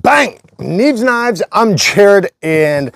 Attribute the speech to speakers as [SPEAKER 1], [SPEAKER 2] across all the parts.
[SPEAKER 1] Bang! Neebs Knives, I'm Jared, and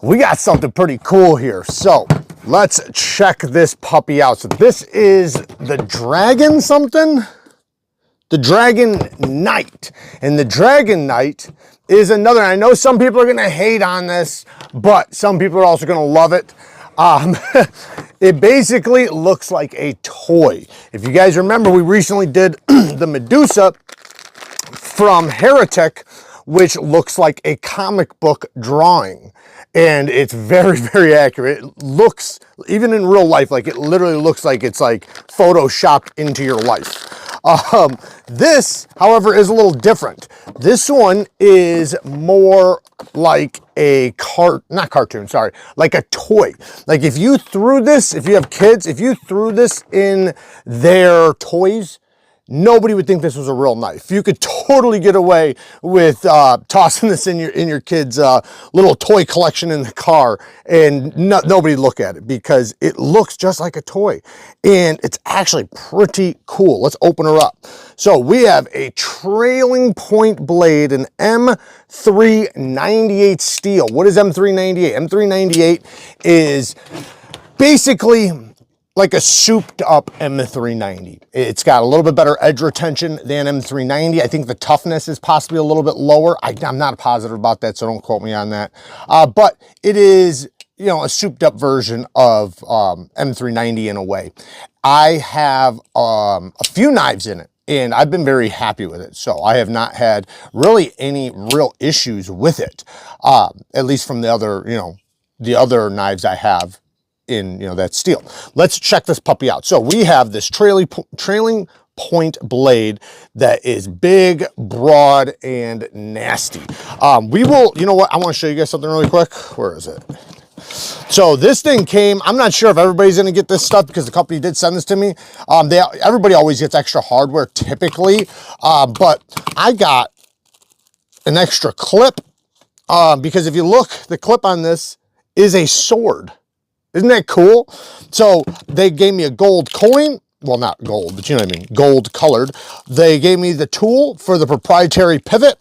[SPEAKER 1] we got something pretty cool here. So let's check this puppy out. So this is the Dragon something? The Dragon Knight. And the Dragon Knight is another, I know some people are gonna hate on this, but some people are also gonna love it. It basically looks like a toy. If you guys remember, we recently did the Medusa from Heretic, which looks like a comic book drawing. And it's very, very accurate. It looks, even in real life, like it literally looks like it's like photoshopped into your life. This, however, is a little different. This one is more like a not cartoon, sorry, like a toy. Like if you threw this, if you have kids, if you threw this in their toys, nobody would think this was a real knife. You could totally get away with tossing this in your kid's little toy collection in the car, and nobody look at it because it looks just like a toy, and it's actually pretty cool. Let's open her up. So we have a trailing point blade, an M398 steel. What is M398? M398 is basically like a souped up M390. It's got a little bit better edge retention than M390. I think the toughness is possibly a little bit lower. I'm not positive about that, so don't quote me on that. But it is, you know, a souped up version of M390 in a way. I have a few knives in it, and I've been very happy with it. So I have not had really any real issues with it, at least from the other, you know, the other knives I have in, you know, that steel. Let's check this puppy out. So we have this trailing point blade that is big, broad, and nasty. We will, you know what, I want to show you guys something really quick. Where is it? So this thing came, I'm not sure if everybody's going to get this stuff because the company did send this to me. Everybody always gets extra hardware typically, but I got an extra clip because if you look, the clip on this is a sword. Isn't that cool? So they gave me a gold coin. Well, not gold, but you know what I mean, gold colored. They gave me the tool for the proprietary pivot.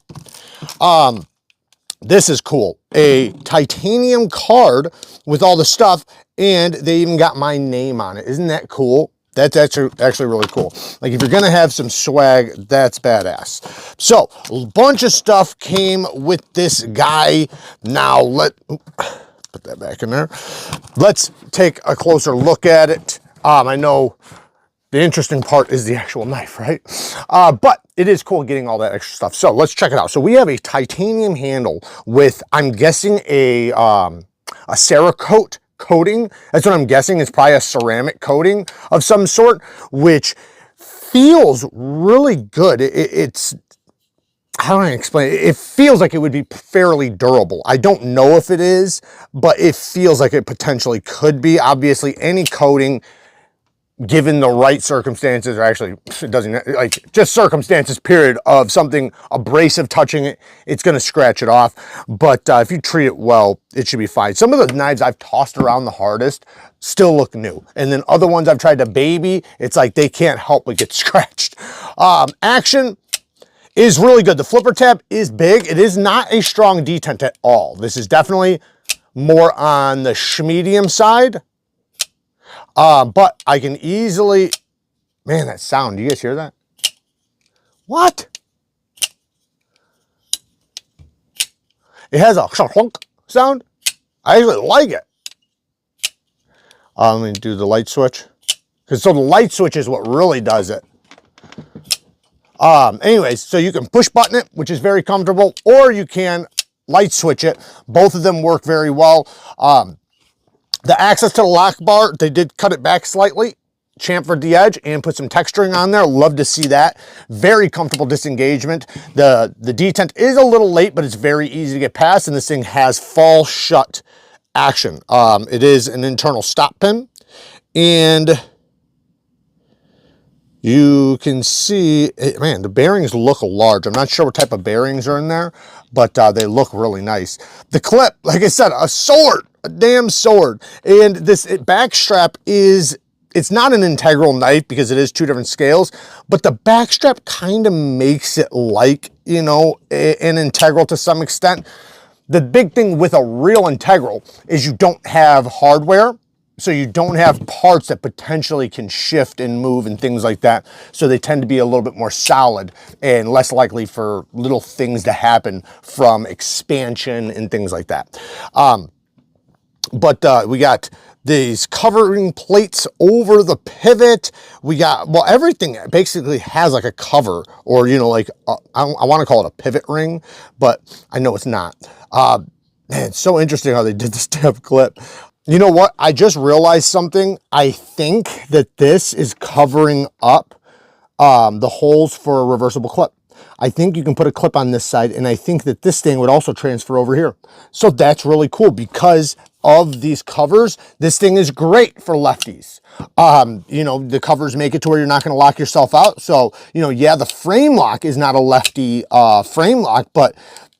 [SPEAKER 1] This is cool. A titanium card with all the stuff, and they even got my name on it. Isn't that cool? That's actually really cool. Like if you're gonna have some swag, that's badass. So a bunch of stuff came with this guy. Now put that back in there. Let's take a closer look at it. I know the interesting part is the actual knife, right? But it is cool getting all that extra stuff. So let's check it out. So we have a titanium handle with, I'm guessing, a Cerakote coating. That's what I'm guessing. It's probably a ceramic coating of some sort, which feels really good. It's how do I explain it? It feels like it would be fairly durable. I don't know if it is, but it feels like it potentially could be. Obviously, any coating, given the right circumstances, or actually, it doesn't, like, just circumstances, period, of something abrasive touching it, it's going to scratch it off. But if you treat it well, it should be fine. Some of the knives I've tossed around the hardest still look new. And then other ones I've tried to baby, it's like they can't help but get scratched. Action is really good. The flipper tab is big. It is not a strong detent at all. This is definitely more on the medium side. But I can easily, man, that sound, do you guys hear that? What? It has a clunk sound. I actually like it. Let me do the light switch. So the light switch is what really does it. Anyways, so you can push button it, which is very comfortable, or you can light switch it. Both of them work very well. The access to the lock bar, they did cut it back slightly, chamfered the edge, and put some texturing on there. Love to see that. Very comfortable disengagement. The detent is a little late, but it's very easy to get past, and this thing has fall shut action. It is an internal stop pin, and you can see, man, the bearings look large. I'm not sure what type of bearings are in there, but they look really nice. The clip, like I said, a sword, a damn sword. And this back strap is, it's not an integral knife because it is two different scales, but the back strap kind of makes it like you know, an integral to some extent. The big thing with a real integral is you don't have hardware. So you don't have parts that potentially can shift and move and things like that. So they tend to be a little bit more solid and less likely for little things to happen from expansion and things like that. But we got these covering plates over the pivot. We got, well, everything basically has like a cover, or, you know, like I want to call it a pivot ring, but I know it's not. Man, it's so interesting how they did this damn clip. You know what? I just realized something. I think that this is covering up the holes for a reversible clip. I think you can put a clip on this side, and I think that this thing would also transfer over here. So that's really cool because of these covers. This thing is great for lefties. You know, the covers make it to where you're not going to lock yourself out. So, you know, yeah, the frame lock is not a lefty frame lock, but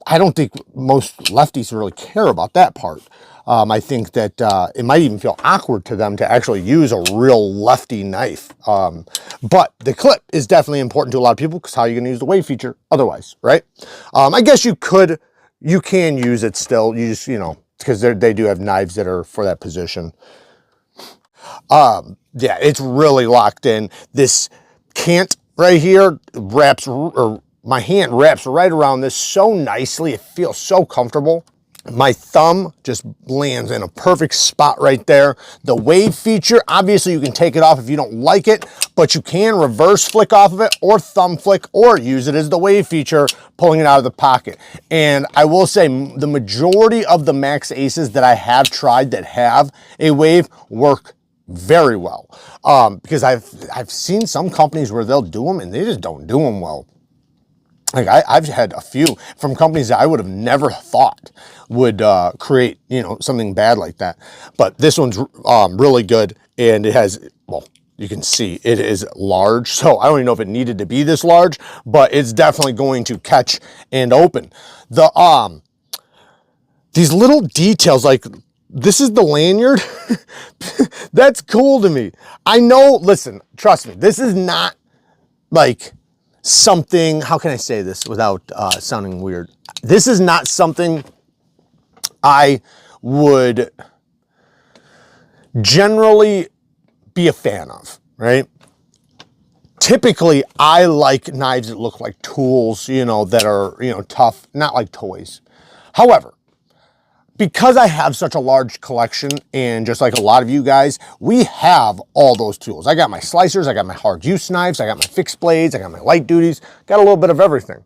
[SPEAKER 1] I don't think most lefties really care about that part. I think that it might even feel awkward to them to actually use a real lefty knife. But the clip is definitely important to a lot of people because how are you going to use the wave feature otherwise, right? I guess you can use it still. You just, you know, because they do have knives that are for that position. Yeah, it's really locked in. This cant right here wraps, or my hand wraps right around this so nicely. It feels so comfortable. My thumb just lands in a perfect spot right there. The wave feature, obviously you can take it off if you don't like it, but you can reverse flick off of it or thumb flick or use it as the wave feature, pulling it out of the pocket. And I will say the majority of the Max Aces that I have tried that have a wave work very well. Because I've seen some companies where they'll do them and they just don't do them well. Like I've had a few from companies that I would have never thought would create, you know, something bad like that. But this one's really good, and it has, well, you can see it is large. So I don't even know if it needed to be this large, but it's definitely going to catch and open. The these little details, like this is the lanyard. That's cool to me. I know, listen, trust me, this is not like something, how can I say this without sounding weird? This is not something I would generally be a fan of, right? Typically, I like knives that look like tools, you know, that are, you know, tough, not like toys. However, because I have such a large collection, and just like a lot of you guys, we have all those tools. I got my slicers, I got my hard use knives, I got my fixed blades, I got my light duties, got a little bit of everything.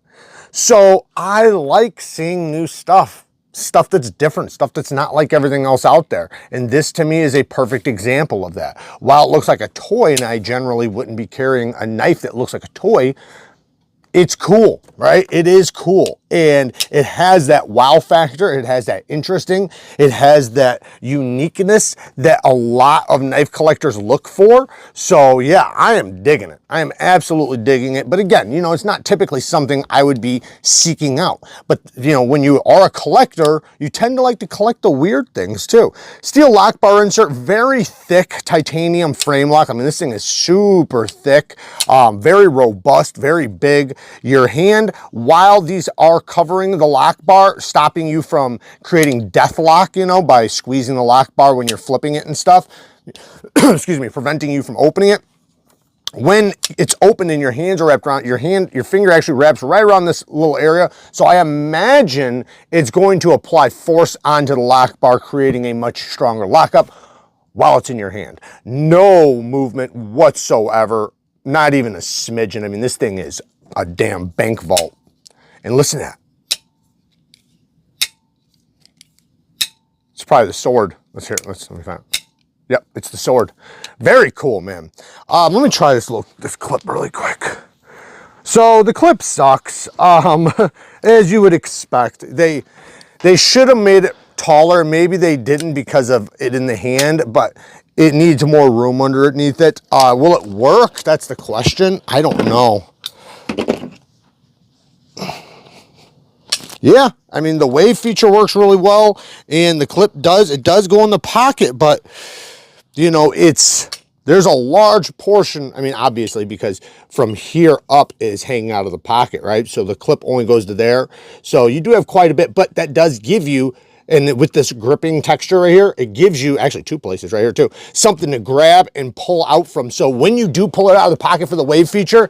[SPEAKER 1] So I like seeing new stuff that's different, stuff that's not like everything else out there. And this to me is a perfect example of that. While it looks like a toy, and I generally wouldn't be carrying a knife that looks like a toy, it's cool, right? It is cool. And it has that wow factor. It has that interesting. It has that uniqueness that a lot of knife collectors look for. So yeah, I am digging it. I am absolutely digging it. But again, you know, it's not typically something I would be seeking out. But you know, when you are a collector, you tend to like to collect the weird things too. Steel lock bar insert, very thick titanium frame lock. I mean, this thing is super thick, very robust, very big. Your hand, while these are covering the lock bar, stopping you from creating death lock, you know, by squeezing the lock bar when you're flipping it and stuff, excuse me, preventing you from opening it. When it's open and your hands are wrapped around, your finger actually wraps right around this little area. So I imagine it's going to apply force onto the lock bar, creating a much stronger lockup while it's in your hand. No movement whatsoever, not even a smidgen. I mean, this thing is a damn bank vault. And listen to that. It's probably the sword. Let me find it. Yep, it's the sword. Very cool, man. Let me try this clip really quick. So the clip sucks, as you would expect. They should have made it taller. Maybe they didn't because of it in the hand, but it needs more room underneath it. Will it work? That's the question. I don't know. Yeah, I mean, the wave feature works really well, and the clip does go in the pocket, but you know, the there's a large portion, I mean, obviously, because from here up is hanging out of the pocket, right? So the clip only goes to there. So you do have quite a bit, but that does give you, and with this gripping texture right here, it gives you actually 2 places right here too, something to grab and pull out from. So when you do pull it out of the pocket for the wave feature,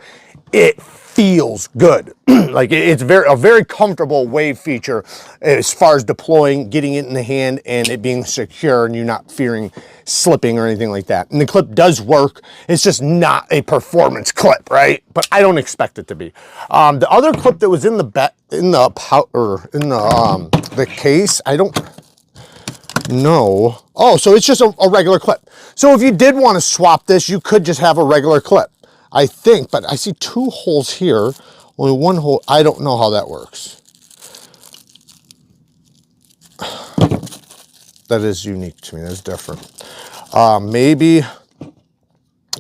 [SPEAKER 1] it feels good. Like it's a very comfortable wave feature as far as deploying, getting it in the hand, and it being secure, and you're not fearing slipping or anything like that. And the clip does work. It's just not a performance clip, right? But I don't expect it to be. The other clip that was in the case, I don't know. Oh, so it's just a regular clip. So if you did want to swap this, you could just have a regular clip, I think, but I see 2 holes here, only 1 hole. I don't know how that works. That is unique to me. That's different. Maybe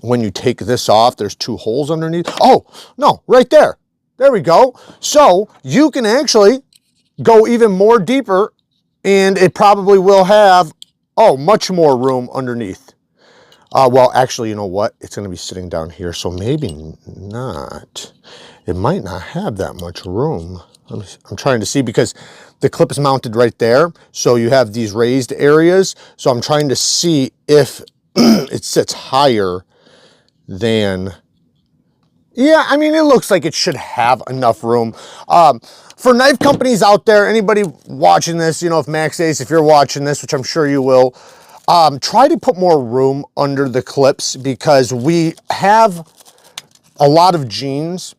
[SPEAKER 1] when you take this off, there's 2 holes underneath. Oh, no, right there. There we go. So you can actually go even more deeper, and it probably will have, much more room underneath. Well, actually, you know what? It's going to be sitting down here, so maybe not. It might not have that much room. I'm trying to see, because the clip is mounted right there, so you have these raised areas. So I'm trying to see if it sits higher than... Yeah, I mean, it looks like it should have enough room. For knife companies out there, anybody watching this, you know, if Max Ace, if you're watching this, which I'm sure you will, try to put more room under the clips, because we have a lot of jeans,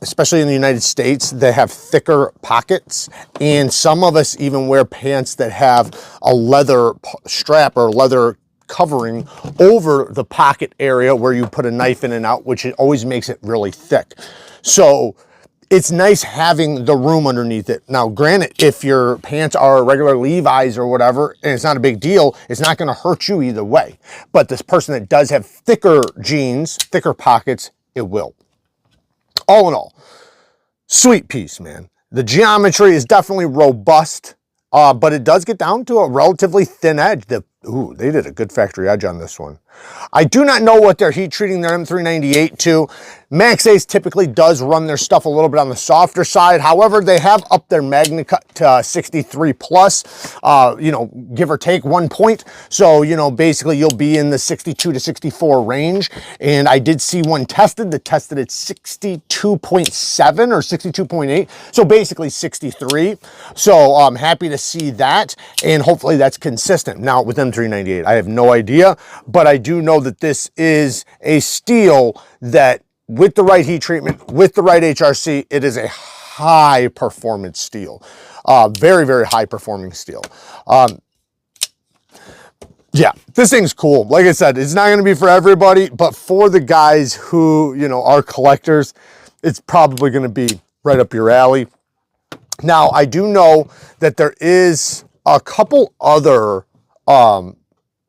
[SPEAKER 1] especially in the United States, that have thicker pockets. And some of us even wear pants that have a leather strap or leather covering over the pocket area where you put a knife in and out, which it always makes it really thick. So it's nice having the room underneath it. Now, granted, if your pants are regular Levi's or whatever, and it's not a big deal, it's not going to hurt you either way. But this person that does have thicker jeans, thicker pockets, it will. All in all, sweet piece, man. The geometry is definitely robust, but it does get down to a relatively thin edge. Ooh, they did a good factory edge on this one. I do not know what they're heat treating their M398 to. Max Ace typically does run their stuff a little bit on the softer side. However, they have upped their MagnaCut to 63 plus, you know, give or take 1 point. So, you know, basically you'll be in the 62 to 64 range. And I did see one tested that tested at 62.7 or 62.8. So basically 63. So I'm happy to see that. And hopefully that's consistent. Now with M398, I have no idea, but I do know that this is a steel that, with the right heat treatment, with the right HRC, it is a high performance steel. Very, very high performing steel. Yeah, this thing's cool. Like I said, it's not going to be for everybody, but for the guys who, you know, are collectors, it's probably going to be right up your alley. Now, I do know that there is a couple other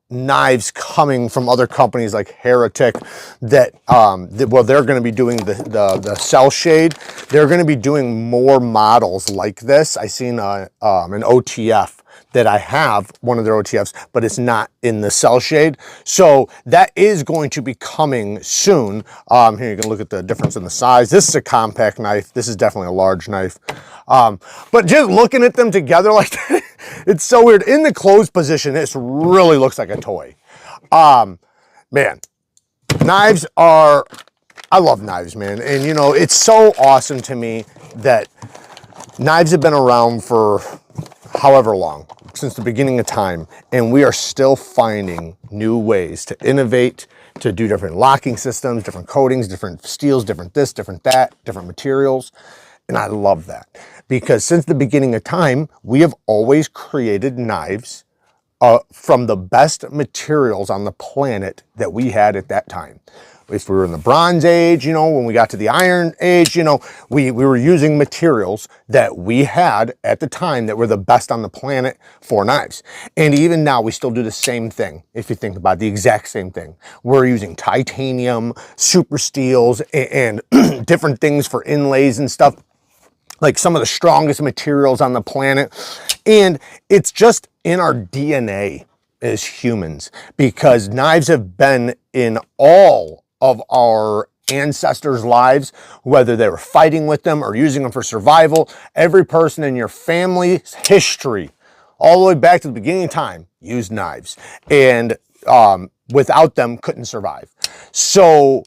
[SPEAKER 1] knives coming from other companies like Heretic that, well, they're going to be doing the cell shade. They're going to be doing more models like this. I seen an OTF that I have, one of their OTFs, but it's not in the cell shade. So that is going to be coming soon. Here you can look at the difference in the size. This is a compact knife. This is definitely a large knife. But just looking at them together like that, it's so weird. In the closed position, this really looks like a toy. Man, knives are, I love knives, man. And you know, it's so awesome to me that knives have been around for however long, since the beginning of time, and we are still finding new ways to innovate, to do different locking systems, different coatings, different steels, different this, different that, different materials. And I love that, because since the beginning of time, we have always created knives from the best materials on the planet that we had at that time. If we were in the Bronze Age, you know, when we got to the Iron Age, you know, we were using materials that we had at the time that were the best on the planet for knives. And even now, we still do the same thing. If you think about it, the exact same thing. We're using titanium, super steels, and different things for inlays and stuff, like some of the strongest materials on the planet. And it's just in our DNA. as humans, because knives have been in all of our ancestors' lives, whether they were fighting with them or using them for survival. Every person in your family's history, all the way back to the beginning of time, used knives, and without them couldn't survive. So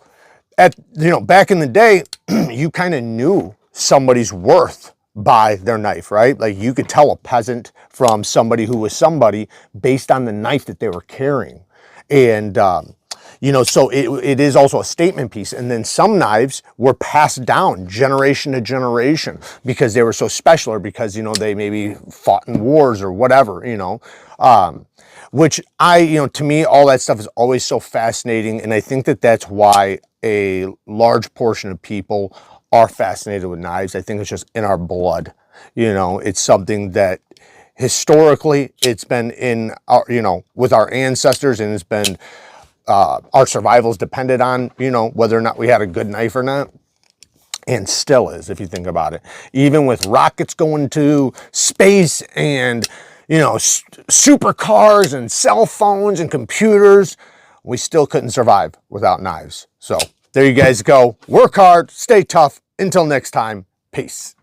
[SPEAKER 1] back in the day, you kind of knew somebody's worth by their knife, right? Like you could tell a peasant from somebody who was somebody based on the knife that they were carrying. And, so it is also a statement piece. And then some knives were passed down generation to generation because they were so special, or because, they maybe fought in wars or whatever, which to me, all that stuff is always so fascinating. And I think that that's why a large portion of people are fascinated with knives. I think it's just in our blood. It's something that historically it's been in our, with our ancestors, and it's been, our survival's depended on, whether or not we had a good knife or not. And still is, if you think about it. Even with rockets going to space and, supercars and cell phones and computers, we still couldn't survive without knives. So there you guys go. Work hard, stay tough. Until next time, peace.